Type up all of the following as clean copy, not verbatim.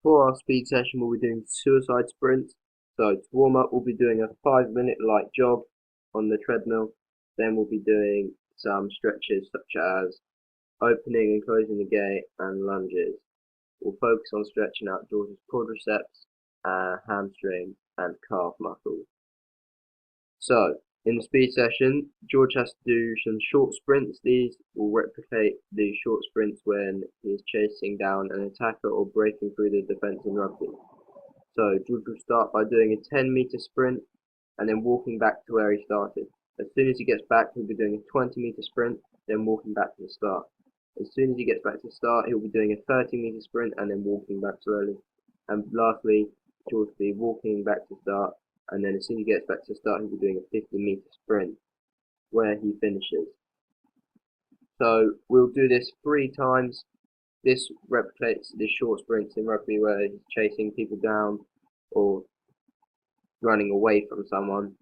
For our speed session, we'll be doing suicide sprints. So to warm up, we'll be doing a 5-minute light jog on the treadmill. Then we'll be doing some stretches such as opening and closing the gate and lunges. We'll focus on stretching out George's quadriceps, hamstring and calf muscles. So in the speed session, George has to do some short sprints. These will replicate the short sprints when he is chasing down an attacker or breaking through the defence in rugby. So George will start by doing a 10-metre sprint and then walking back to where he started. As soon as he gets back, he'll be doing a 20-metre sprint, then walking back to the start. As soon as he gets back to the start, he'll be doing a 30-metre sprint and then walking back slowly. And lastly, George will be walking back to the start, and then as soon as he gets back to the start, he'll be doing a 50-metre sprint where he finishes. So we'll do this 3 times. This replicates the short sprints in rugby where he's chasing people down or running away from someone.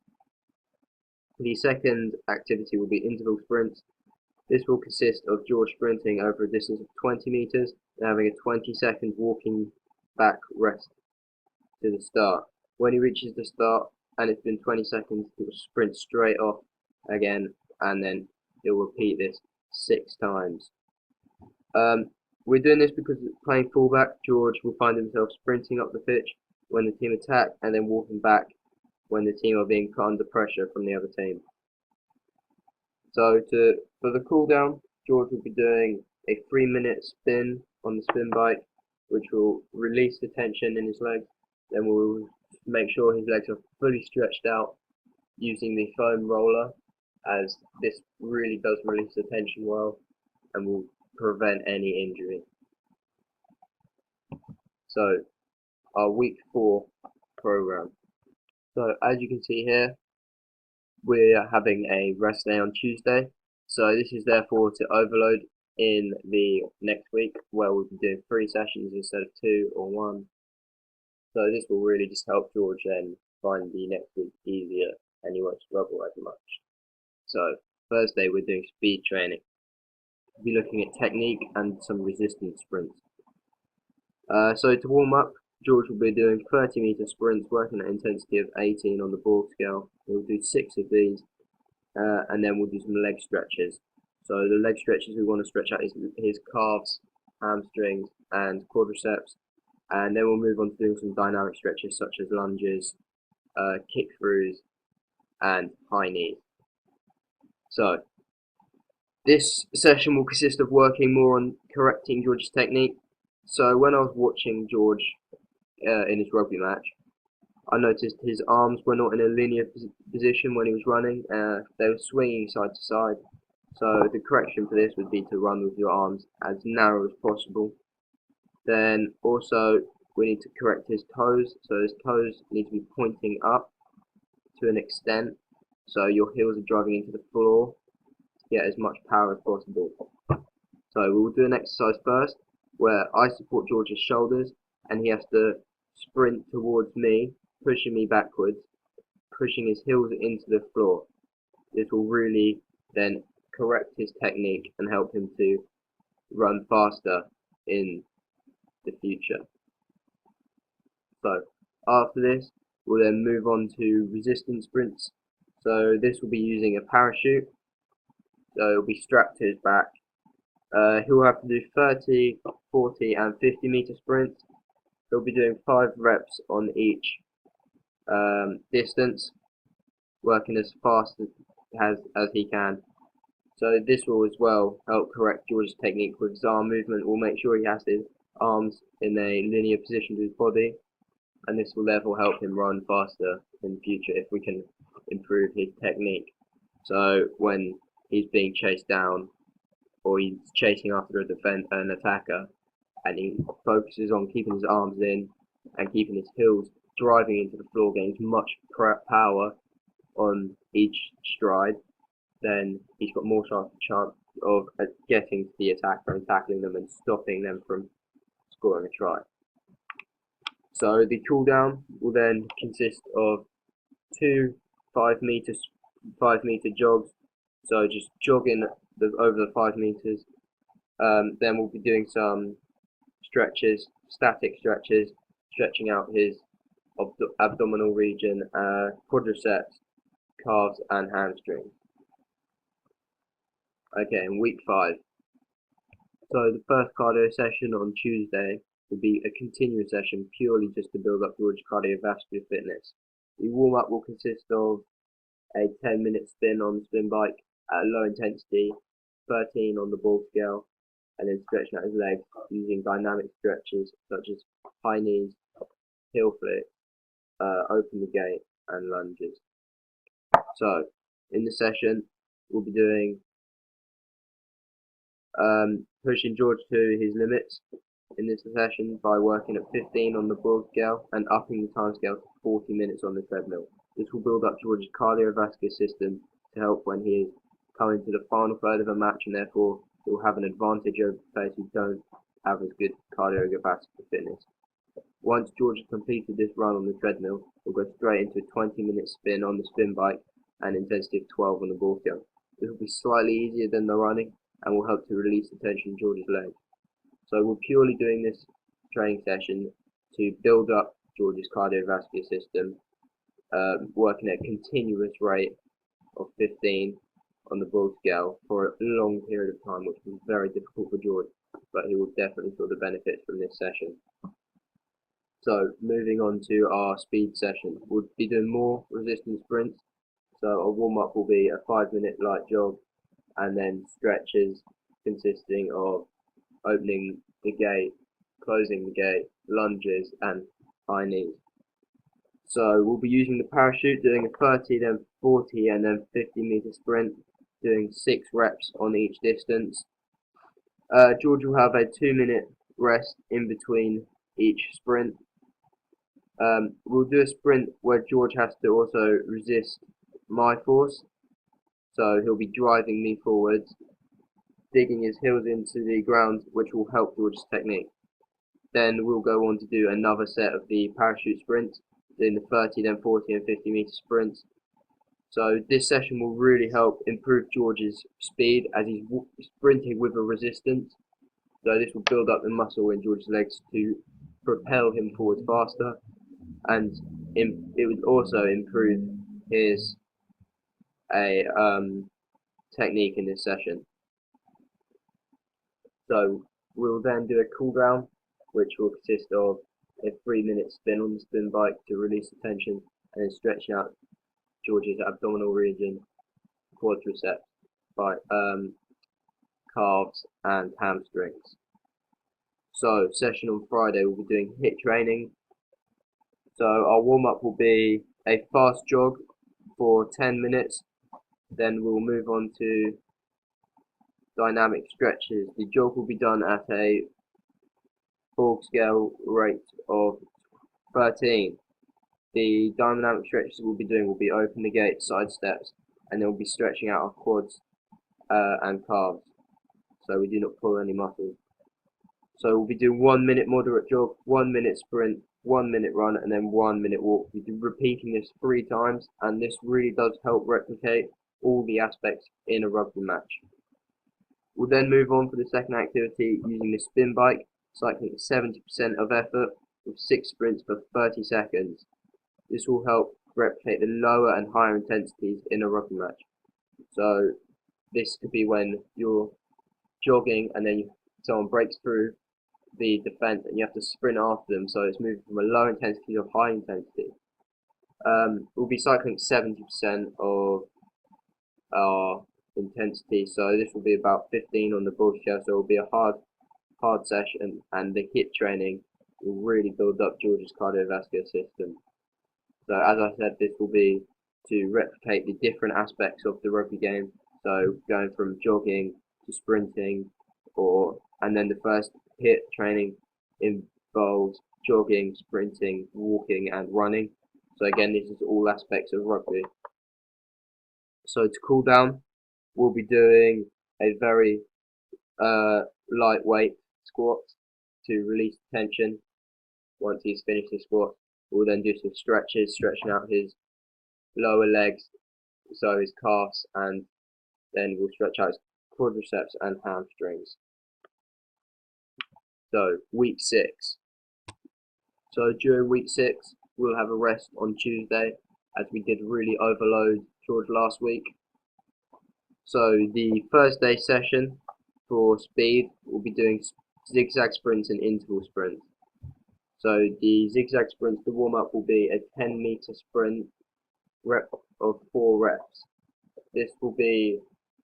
The second activity will be interval sprints. This will consist of George sprinting over a distance of 20 metres and having a 20-second walking back rest to the start. When he reaches the start and it's been 20 seconds, he will sprint straight off again, and then he'll repeat this 6 times. We're doing this because playing fullback, George will find himself sprinting up the pitch when the team attack and then walking back when the team are being put under pressure from the other team. So for the cool down, George will be doing a 3-minute spin on the spin bike, which will release the tension in his legs. Then we'll make sure his legs are fully stretched out using the foam roller, as this really does release the tension well and will prevent any injury. So our week 4 program. So as you can see here, we're having a rest day on Tuesday. So this is therefore to overload in the next week, where we'll be doing 3 sessions instead of 2 or 1. So this will really just help George then find the next week easier and he won't struggle as much. So Thursday we're doing speed training. We'll be looking at technique and some resistance sprints. So to warm up, George will be doing 30-metre sprints, working at an intensity of 18 on the Borg scale. We'll do 6 of these, and then we'll do some leg stretches. So the leg stretches we want to stretch out his calves, hamstrings and quadriceps, and then we'll move on to doing some dynamic stretches such as lunges, kick throughs and high knees. So this session will consist of working more on correcting George's technique. So when I was watching George in his rugby match, I noticed his arms were not in a linear position when he was running. They were swinging side to side. So the correction for this would be to run with your arms as narrow as possible. Then also we need to correct his toes. So his toes need to be pointing up to an extent, so your heels are driving into the floor to get as much power as possible. So we will do an exercise first where I support George's shoulders and he has to sprint towards me, pushing me backwards, pushing his heels into the floor. This will really then correct his technique and help him to run faster in the future. So after this, we'll then move on to resistance sprints. So this will be using a parachute. So it'll be strapped to his back. He'll have to do 30, 40 and 50-metre sprints. He'll be doing 5 reps on each distance, working as fast as he can. So this will as well help correct George's technique with his arm movement. We'll make sure he has his arms in a linear position to his body, and this will therefore help him run faster in the future if we can improve his technique. So when he's being chased down or he's chasing after an attacker, and he focuses on keeping his arms in and keeping his heels driving into the floor, getting as much power on each stride, then he's got more chance of getting to the attacker and tackling them and stopping them from scoring a try. So the cool down will then consist of 2 5-metre jogs, so just jogging over the 5 metres. Then we'll be doing some stretches, static stretches, stretching out his abdominal region, quadriceps, calves and hamstrings. Okay, in week 5. So the first cardio session on Tuesday will be a continuous session purely just to build up George's cardiovascular fitness. The warm-up will consist of a 10-minute spin on the spin bike at a low intensity, 13 on the ball scale, and then stretching out his legs using dynamic stretches such as high knees, heel flick, open the gate, and lunges. So in the session, we'll be doing pushing George to his limits in this session by working at 15 on the ball scale and upping the time scale to 40 minutes on the treadmill. This will build up George's cardiovascular system to help when he is coming to the final third of a match, and therefore he will have an advantage over players who don't have as good cardiovascular fitness. Once George has completed this run on the treadmill, we'll go straight into a 20-minute spin on the spin bike and intensity of 12 on the ball scale. This will be slightly easier than the running and will help to release the tension in George's legs. So we're purely doing this training session to build up George's cardiovascular system, working at a continuous rate of 15 on the ball scale for a long period of time, which was very difficult for George, but he will definitely feel the benefits from this session. So moving on to our speed session, we'll be doing more resistance sprints. So our warm-up will be a 5-minute light jog and then stretches consisting of opening the gate, closing the gate, lunges and high knees. So we'll be using the parachute, doing a 30, then 40 and then 50-meter sprint, doing 6 reps on each distance. George will have a 2-minute rest in between each sprint. We'll do a sprint where George has to also resist my force, so he'll be driving me forwards, digging his heels into the ground, which will help George's technique. Then we'll go on to do another set of the parachute sprints, doing the 30, then 40 and 50-meter sprints. So this session will really help improve George's speed as he's sprinting with a resistance. So this will build up the muscle in George's legs to propel him forwards faster, and it would also improve his technique in this session. So we'll then do a cool down, which will consist of a 3-minute spin on the spin bike to release the tension, and then stretching out George's abdominal region, quadriceps, calves and hamstrings. So session on Friday we'll be doing HIIT training. So our warm-up will be a fast jog for 10 minutes, then we'll move on to dynamic stretches. The jog will be done at a ball scale rate of 13. The dynamic stretches we'll be doing will be open the gate, side steps, and then we'll be stretching out our quads and calves, so we do not pull any muscles. So we'll be doing 1 minute moderate jog, 1 minute sprint, 1 minute run, and then 1 minute walk. We'll be repeating this 3 times, and this really does help replicate all the aspects in a rugby match. We'll then move on for the second activity using the spin bike, cycling at 70% of effort with 6 sprints for 30 seconds. This will help replicate the lower and higher intensities in a rugby match. So this could be when you're jogging and then someone breaks through the defence and you have to sprint after them, so it's moving from a low intensity to a high intensity. We'll be cycling 70% of our intensity, so this will be about 15 on the ball scale, so it will be a hard session, and the HIIT training will really build up George's cardiovascular system. So as I said, this will be to replicate the different aspects of the rugby game, so going from jogging to sprinting, and then the first HIIT training involves jogging, sprinting, walking and running. So again, this is all aspects of rugby. So to cool down, we'll be doing a very lightweight squat to release tension. Once he's finished the squat, we'll then do some stretches, stretching out his lower legs, so his calves, and then we'll stretch out his quadriceps and hamstrings. So week 6. So during week 6 we'll have a rest on Tuesday, as we did really overload George last week. So the Thursday session for speed, we'll be doing zigzag sprints and interval sprints. So the zigzag sprints, the warm-up will be a 10-meter sprint rep of 4 reps. This will be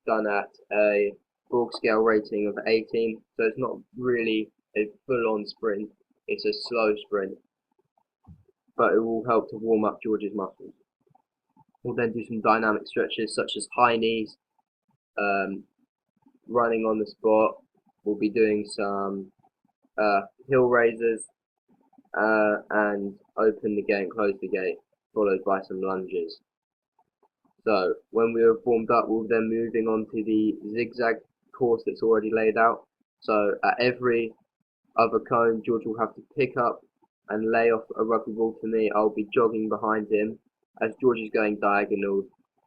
done at a Borg scale rating of 18, so it's not really a full-on sprint, it's a slow sprint, but it will help to warm up George's muscles. We'll then do some dynamic stretches such as high knees, running on the spot. We'll be doing some hill raises, and open the gate and close the gate, followed by some lunges. So when we have warmed up, we'll then moving on to the zigzag course that's already laid out. So at every other cone, George will have to pick up and lay off a rugby ball to me. I'll be jogging behind him. As George is going diagonal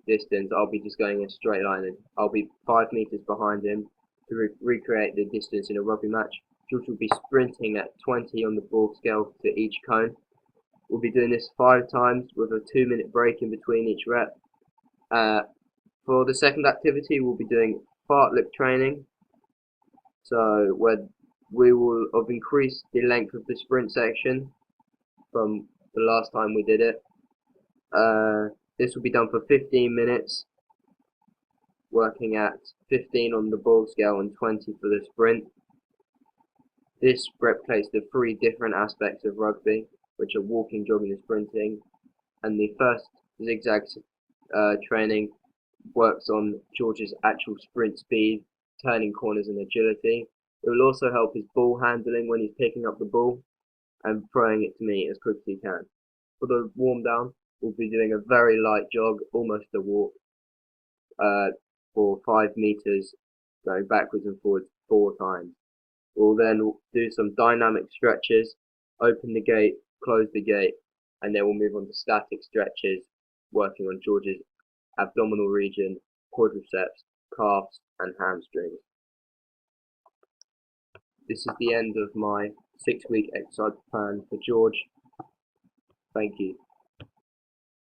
distance, I'll be just going in a straight line, and I'll be 5 meters behind him to recreate the distance in a rugby match. George will be sprinting at 20 on the Borg scale to each cone. We'll be doing this 5 times with a 2-minute break in between each rep. For the second activity, we'll be doing fartlek training. So where we will have increased the length of the sprint section from the last time we did it. This will be done for 15 minutes, working at 15 on the Borg scale and 20 for the sprint. This replicates the 3 different aspects of rugby, which are walking, jogging and sprinting. And the first zigzag training works on George's actual sprint speed, turning corners and agility. It will also help his ball handling when he's picking up the ball and throwing it to me as quick as he can. For the warm down, we'll be doing a very light jog, almost a walk, for 5 meters, going backwards and forwards 4 times. We'll then do some dynamic stretches, open the gate, close the gate, and then we'll move on to static stretches, working on George's abdominal region, quadriceps, calves, and hamstrings. This is the end of my 6-week exercise plan for George. Thank you.